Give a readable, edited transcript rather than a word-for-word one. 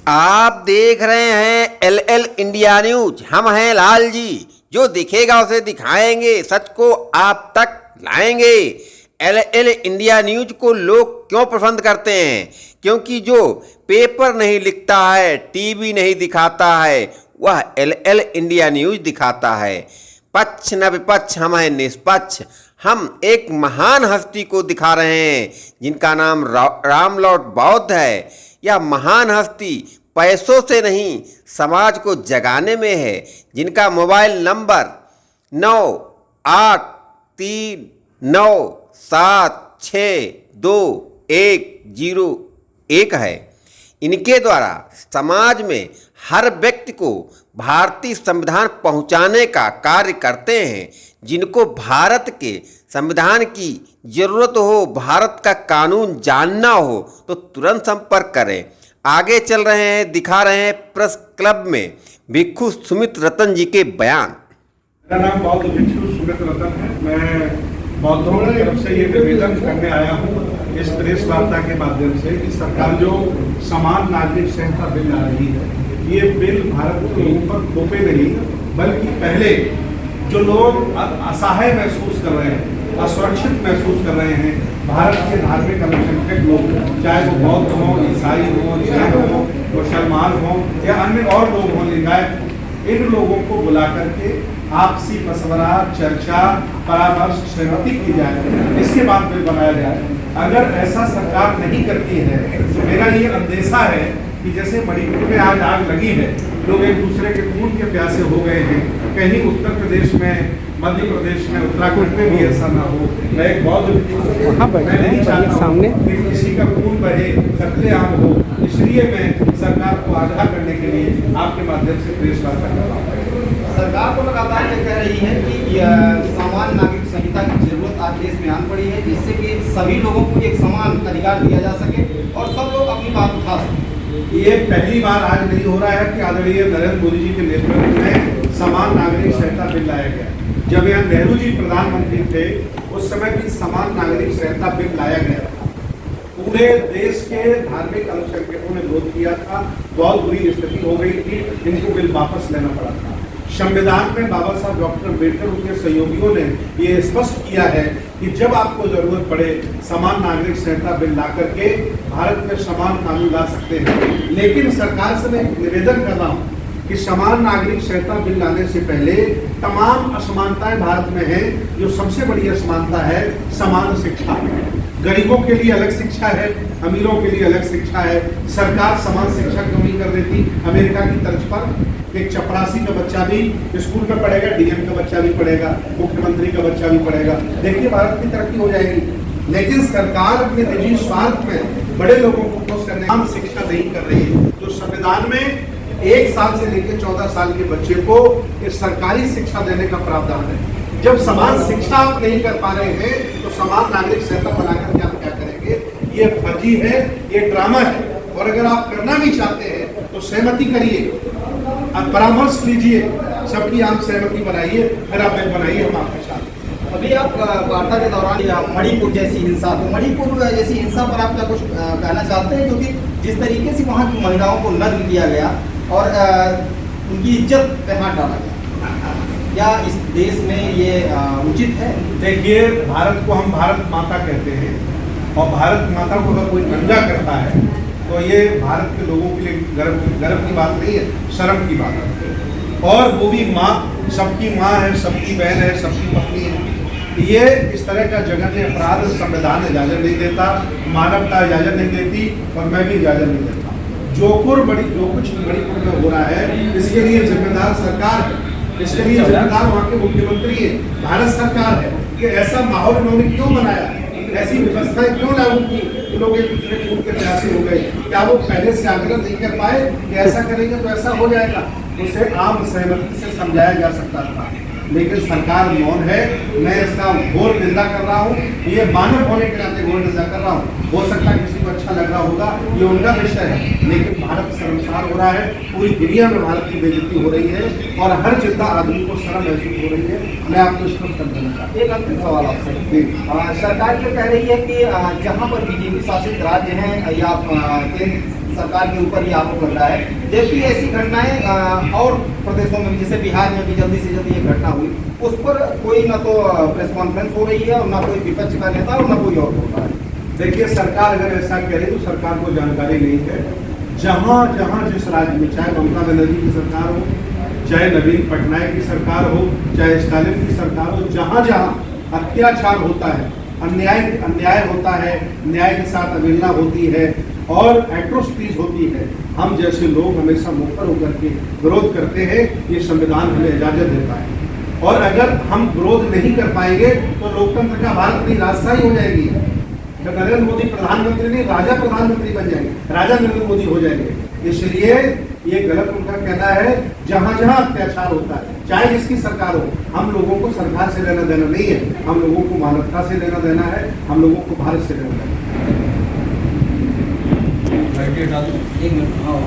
आप देख रहे हैं एल इंडिया न्यूज। हम हैं लाल जी। जो दिखेगा उसे दिखाएंगे, सच को आप तक लाएंगे। एल इंडिया न्यूज को लोग क्यों पसंद करते हैं? क्योंकि जो पेपर नहीं लिखता है, टीवी नहीं दिखाता है, वह एल इंडिया न्यूज दिखाता है। पक्ष न विपक्ष, हम हैं निष्पक्ष। हम एक महान हस्ती को दिखा रहे हैं जिनका नाम रामलॉर्ड बौद्ध है। यह महान हस्ती पैसों से नहीं, समाज को जगाने में है। जिनका मोबाइल नंबर 9839762101 है। इनके द्वारा समाज में हर व्यक्ति को भारतीय संविधान पहुंचाने का कार्य करते हैं। जिनको भारत के संविधान की जरूरत हो, भारत का कानून जानना हो, तो तुरंत संपर्क करें। आगे चल रहे हैं, दिखा रहे हैं प्रेस क्लब में भिक्षु सुमित रतन जी के बयान। मेरा नाम बौद्ध भिक्षु सुमित रतन है। मैं बौद्धों की तरफ से ये निवेदन करने आया हूँ इस प्रेस वार्ता के माध्यम से कि सरकार जो समान नागरिक संहिता बिल ला रही है, ये बिल भारत के ऊपर थोपे नहीं, बल्कि पहले जो लोग असहाय महसूस कर रहे हैं, असुरक्षित महसूस कर रहे हैं, भारत के धार्मिक अल्पसंख्यक लोग, चाहे वो बौद्ध हों, ईसाई हों, जैन हों, मुसलमान हों या अन्य और लोग हों, लिंगायत, इन लोगों को बुला करके आपसी मशवरा, चर्चा, परामर्श, सहमति की जाए, इसके बाद बिल बनाया जाए। अगर ऐसा सरकार नहीं करती है तो मेरा ये अंदेशा है कि जैसे मणिपुर में आज आग लगी है, लोग एक दूसरे के खून के प्यासे हो गए हैं, कहीं उत्तर प्रदेश में, मध्य प्रदेश में, उत्तराखंड में भी ऐसा ना हो। मैं एक बौद्ध मैं नहीं चाहता हूं कि किसी का खून बहे, कत्लेआम हो। इसलिए मैं सरकार को आगाह करने के लिए आपके माध्यम से प्रेस वार्ता कर रहा हूँ। सरकार को लगातार ये कह रही है कि समान नागरिक संहिता की जरूरत आज देश में आन पड़ी है, जिससे कि सभी लोगों को एक समान अधिकार दिया जा सके और सब लोग अपनी बात उठा सकें। ये पहली बार आज नहीं हो रहा है कि आदरणीय नरेंद्र मोदी जी के नेतृत्व में समान नागरिक संहिता बिल लाया गया। जब यहाँ नेहरू जी प्रधानमंत्री थे, उस समय भी समान नागरिक संहिता बिल लाया गया था। पूरे देश के धार्मिक अल्पसंख्यकों ने विरोध किया था, बहुत बुरी स्थिति हो गई थी, इनको बिल वापस लेना पड़ा था। संविधान में बाबा साहब डॉक्टर अम्बेडकर उनके सहयोगियों ने ये स्पष्ट किया है कि जब आपको जरूरत पड़े समान नागरिक संहिता बिल ला करके भारत में समान कानून ला सकते हैं। लेकिन सरकार से मैं निवेदन कर रहा हूँ कि समान नागरिक संहिता बिल लाने से पहले तमाम असमानताएं भारत में हैं। जो सबसे बड़ी असमानता है समान शिक्षा। गरीबों के लिए अलग शिक्षा है, अमीरों के लिए अलग शिक्षा है। सरकार समान शिक्षा क्यों नहीं कर देती? अमेरिका की तर्ज पर एक चपरासी का बच्चा भी स्कूल में पढ़ेगा, डीएम का बच्चा भी पढ़ेगा, मुख्यमंत्री का बच्चा भी पढ़ेगा। देखिए भारत की तरक्की हो जाएगी। लेकिन सरकार अपने निजी स्वार्थ में बड़े लोगों को खुश करने की शिक्षा नहीं कर रही है। जो संविधान में 1 साल से लेकर 14 साल के बच्चे को सरकारी शिक्षा देने का प्रावधान है। जब समान शिक्षा आप नहीं कर पा रहे हैं तो समान नागरिक संहिता बनाकर के आप क्या करेंगे? ये फर्जी है, ये ड्रामा है। और अगर आप करना भी चाहते हैं तो सहमति करिए, आप परामर्श लीजिए, सबकी आम सहमति बनाइए, फिर आप बिल बनाइए, हम आपके साथ। अभी आप वार्ता के दौरान मणिपुर जैसी हिंसा, तो मणिपुर जैसी हिंसा पर आप क्या कुछ कहना चाहते हैं? क्योंकि जिस तरीके से वहाँ की महिलाओं को नग्न किया गया और उनकी इज्जत पे हाथ डाला गया, क्या इस देश में ये उचित है? देखिए, भारत को हम भारत माता कहते हैं और भारत माता को अगर कोई नंगा करता है तो ये भारत के लोगों के लिए गर्व की बात नहीं है, शर्म की बात है। और वो भी माँ, सबकी माँ है, सबकी बहन है, सबकी पत्नी है। ये इस तरह का जघन्य अपराध संविधान इजाजत नहीं देता, मानवता इजाजत नहीं देती और मैं भी इजाजत नहीं देता। जो कुछ मणिपुर में हो रहा है, इसके लिए जिम्मेदार सरकार है, इसके लिए जिम्मेदार वहाँ के मुख्यमंत्री है, भारत सरकार है। कि ऐसा माहौल उन्होंने क्यों बनाया, ऐसी व्यवस्थाएं क्यों लागू की, लोग एक दूसरे खून के प्यासे हो गए? क्या वो पहले से आग्रह नहीं कर पाए कि ऐसा करेंगे तो ऐसा हो जाएगा? उसे आम सहमति से समझाया जा सकता था, लेकिन सरकार मौन है। मैं इसका घोर निंदा कर रहा हूँ। ये मानव होने के नाते घोर निंदा कर रहा हूँ। हो सकता है किसी को अच्छा लग रहा होगा, ये उनका विषय है, लेकिन भारत शर्मसार हो रहा है। पूरी दुनिया में भारत की बेइज्जती हो रही है और हर जिंदा आदमी को शर्म महसूस हो रही है। मैं आपको इस पर कर देना चाहता हूँ। एक अंतिम सवाल आपसे। सरकार ये कह रही है कि जहाँ पर बीजेपी शासित राज्य हैं या केंद्र सरकार के ऊपर ये आरोप लग रहा है, जबकि ऐसी घटनाएं और प्रदेशों में, जैसे बिहार में भी जल्दी से जल्दी ये घटना हुई, उस पर कोई ना तो प्रेस कॉन्फ्रेंस हो रही है और ना कोई विपक्ष का नेता और ना कोई और होता है। देखिए, सरकार अगर ऐसा करे तो सरकार को जानकारी नहीं है। जहां जहां जिस राज्य में, चाहे ममता बनर्जी की सरकार हो, चाहे नवीन पटनायक की सरकार हो, चाहे स्टालिन की सरकार हो, जहां जहां अत्याचार होता है, अन्याय होता है, न्याय के साथ अवहेलना होती है और एट्रोसिटीज होती है, हम जैसे लोग हमेशा मुखर होकर के विरोध करते हैं। ये संविधान हमें इजाजत देता है और अगर हम विरोध नहीं कर पाएंगे तो लोकतंत्र का भारत नहीं राजशाही हो जाएगी। नरेंद्र मोदी प्रधानमंत्री नहीं, राजा प्रधानमंत्री बन जाएंगे, राजा नरेंद्र मोदी हो जाएंगे। इसलिए ये गलत उनका कहना है। जहां जहां अत्याचार होता है, चाहे जिसकी सरकार हो, हम लोगों को सरकार से लेना देना नहीं है, हम लोगों को मानवता से लेना देना है, हम लोगों को भारत से लेना देना है। एक मिनट, हाँ